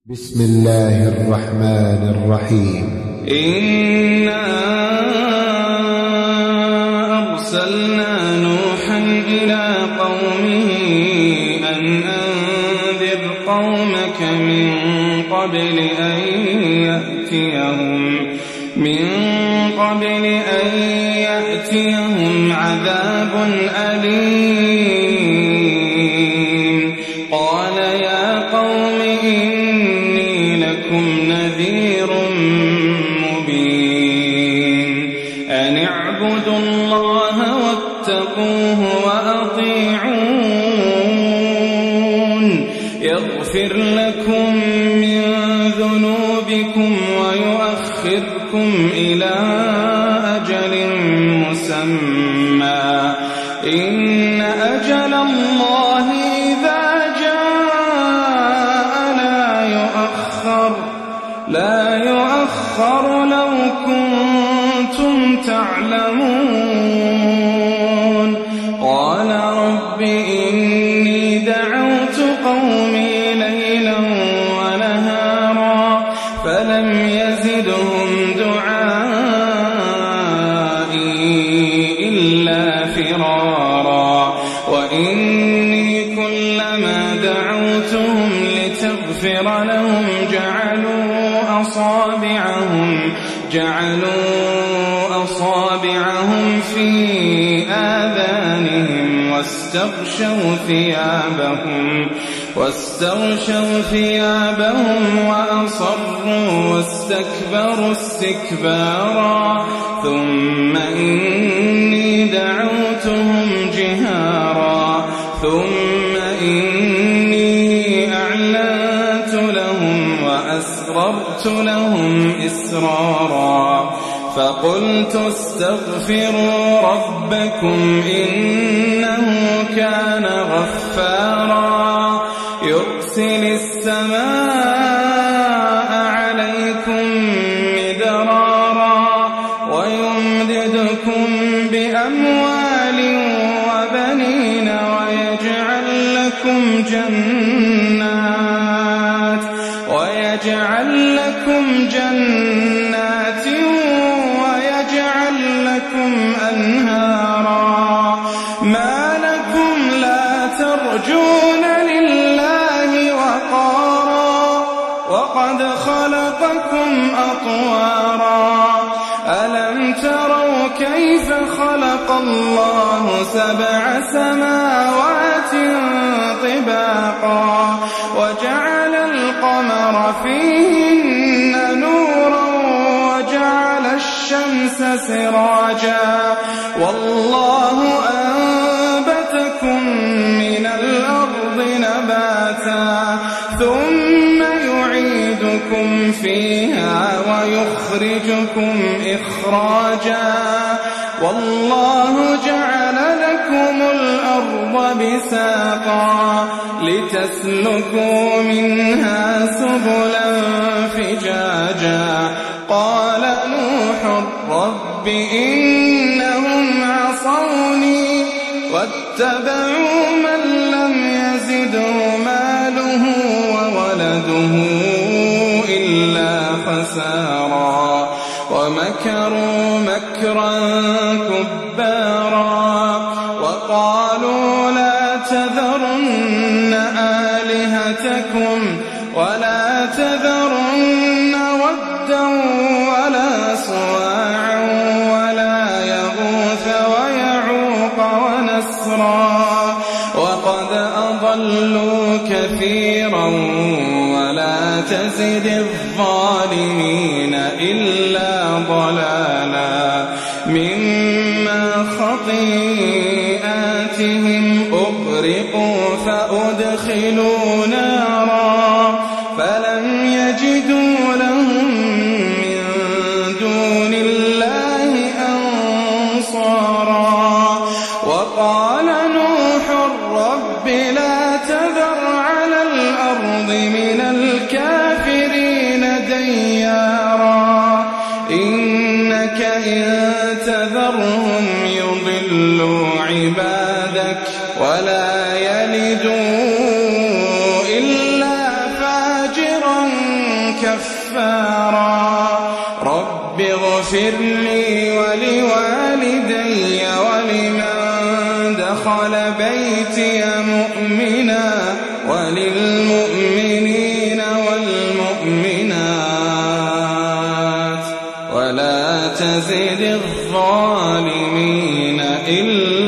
بسم الله الرحمن الرحيم. إنا أرسلنا نوحا إلى قومه أن أنذر قومك من قبل أن يأتيهم عذاب أليم. قال يا قوم إني لكم نذير مبين. أن اعبدوا الله واتقوه وأطيعون يغفر لكم من ذنوبكم ويؤخركم إلى أجل مسمى. إن أجل الله إذا جاء لا يؤخر لو كنتم تعلمون. قال رب إني دعوت قومي ليلا ونهارا فلم يزدهم دعائي إلا فرارا. وإني كلما دعوتهم لتغفر لهم جعلوا أصابعهم في آذانهم واستغشوا ثيابهم وأصروا واستكبروا استكبارا. ثم إني دعوتهم جهارا ثم إني أعلنت لهم وأسررت لهم إسرارا. فقلت استغفروا ربكم إنه كان غفارا يرسل السماء عليكم مدرارا ويمددكم بأموال وبنين ويجعل لكم جنات ويجعل لكم أنهارا. ما لكم لا ترجون لله وقارا وقد خلقكم أطوارا. ألم تروا كيف خلق الله 7 سماوات طباقا وجعل القمر فيهن نورا وجعل الشمس سراجا والله أنبتكم من الأرض نباتا ثم يعيدكم فيها ويخرجكم إخراجا. والله جعل لكم الأرض بساطا لتسلكوا منها سبلا فجاجا. قال نوح رب إنهم عصوني واتبعوا من لم يزده ماله وولده إلا خسارا. ومكروا مكرا كبارا وقالوا لا تذرن آلهتكم ولا تذرن ودا ولا سواعا ولا يغوث ويعوق ونسرا وقد أضلوا كثيرا ولا تزد الظالمين إلا ضلالا. مما خطيئاتهم أغرقوا فأدخلوا نارا فلم يجدوا لهم من دون الله أنصارا. وقال نوح رب لا تذر على الأرض من الكافرين ديارا إنك إن تذرهم يضلوا عبادك ولا يلدوا إلا فاجرا كفارا رب اغفر لي ولوالدي ولمن دخل بيتي مؤمنا وللمؤمنين والمؤمنات ولا تزد الظالمين إلا